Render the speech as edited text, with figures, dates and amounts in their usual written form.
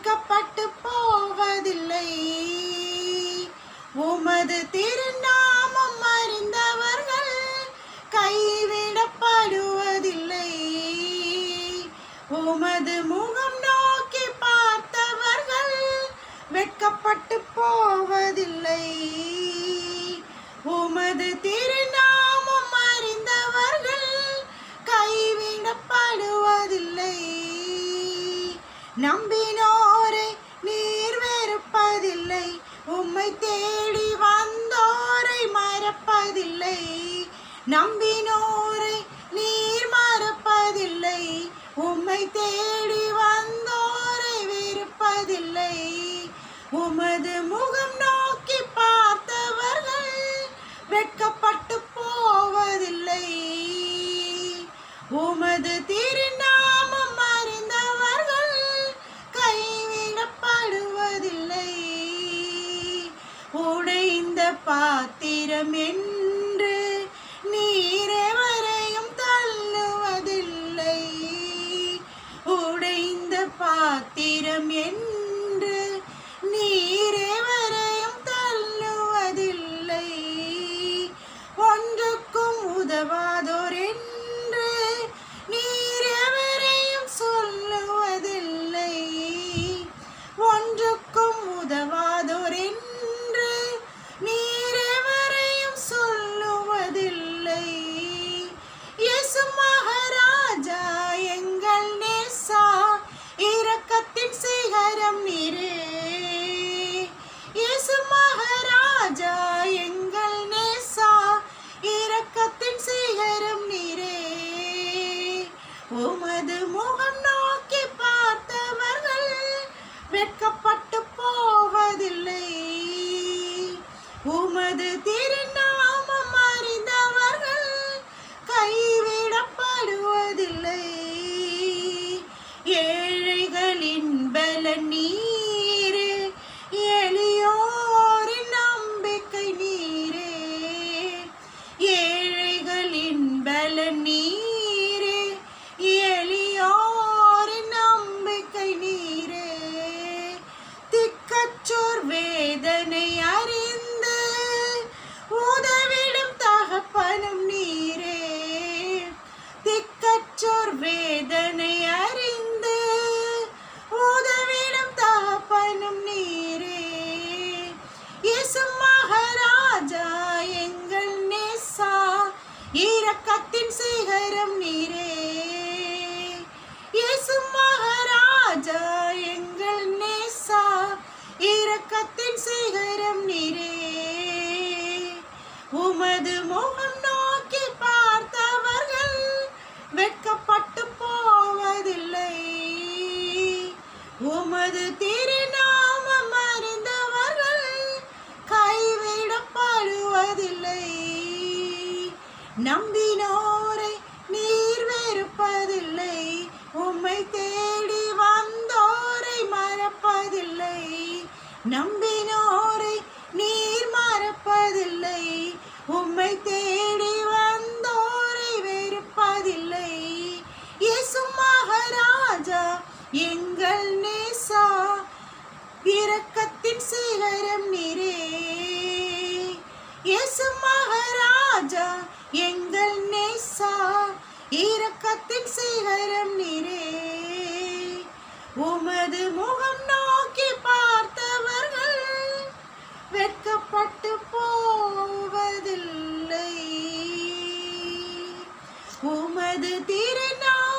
வெட்கப்பட்டு போவதில்லை. உமது திருநாமம் அறிந்தவர்கள் கைவிடப்படுவதில்லை. உமது முகம் நோக்கி பார்த்தவர்கள் வெட்கப்பட்டு போவதில்லை. உமது திருநாமம் அறிந்தவர்கள் கைவிடப்படுவதில்லை. நம்பினோரை நீர் வெறுப்பதில்லை. உம்மை தேடி வந்தோரை மறப்பதில்லை. நம்பினோரை நீர் மறப்பதில்லை. உம்மை தேடி வந்தோரை வெறுப்பதில்லை. உமது முகம் நோக்கி பார்த்தவர்கள் வெட்கப்பட்டு போவதில்லை. உமது திருநாமம் அறிந்தவர்கள் கைவிடப்படுவதில்லை. உடைந்த பாத்திரம் என்று நீர் எவரையும் தள்ளுவதில்லை. உடைந்த பாத்திரம் என்று நீர் எவரையும் தள்ளுவதில்லை. ஒன்றுக்கும் உதவாதோர் என்று நீர் எவரையும் சொல்லுவதில்லை. ஒன்றுக்கும் உதவாதோர் என்று நீர் எவரையும் சொல்லுவதில்லை. இயேசு மகாராஜா எங்கள் நேசா, இரக்கத்தின் சிகரம் நீரே. இயேசு மகாராஜா எங்கள் நேசா, இரக்கத்தின் சிகரம் நீரே. உமது முகம் நோக்கி பார்த்தவர்கள் வெட்கப்பட்டு போவதில்லை. உமது திருநாமம் அறிந்தவர்கள் கைவிடப்படுவதில்லை. ஏழைகளின் பலன் நீரே, எளியோரின் நம்பிக்கை நீரே. ஏழைகளின் பலன் நீரே, எளியோரின் நம்பிக்கை நீரே. திக்கற்றோர் வேதனை அறிந்து உதவிடும் தகப்பனும் நீரே. திக்கற்றோர் வேதனை அறிந்து உதவிடும் தகப்பனும் நீரே. இயேசு மகாராஜா எங்கள் நேசா, இரக்கத்தின் சிகரம் நீரே. இயேசு மகாராஜா எங்கள் நேசா, இரக்கத்தின் சிகரம் நீரே. உமது முகம் நோக்கி பார்த்தவர்கள் வெட்கப்பட்டு போவதில்லை. உமது திருநாமம் அறிந்தவர்கள் கைவிடப்படுவதில்லை. நம்பினோரை நீர் வெறுப்பதில்லை. உம்மை தேடி வந்தோரை மறப்பதில்லை. நம்பினோரை நீர் மறப்பதில்லை. உம்மை தேடி வந்தோரை வெறுப்பதில்லை. இயேசு மகாராஜா எங்கள் நேசா, இரக்கத்தின் சிகரம் நீரே. இயேசு மகாராஜா எங்கள் நேசா, இரக்கத்தின் சிகரம் நீரே. உமது முகம் நோக்கி பார்த்தவர்கள் வெட்கப்பட்டு போவதில்லை. உமது திருநாமம்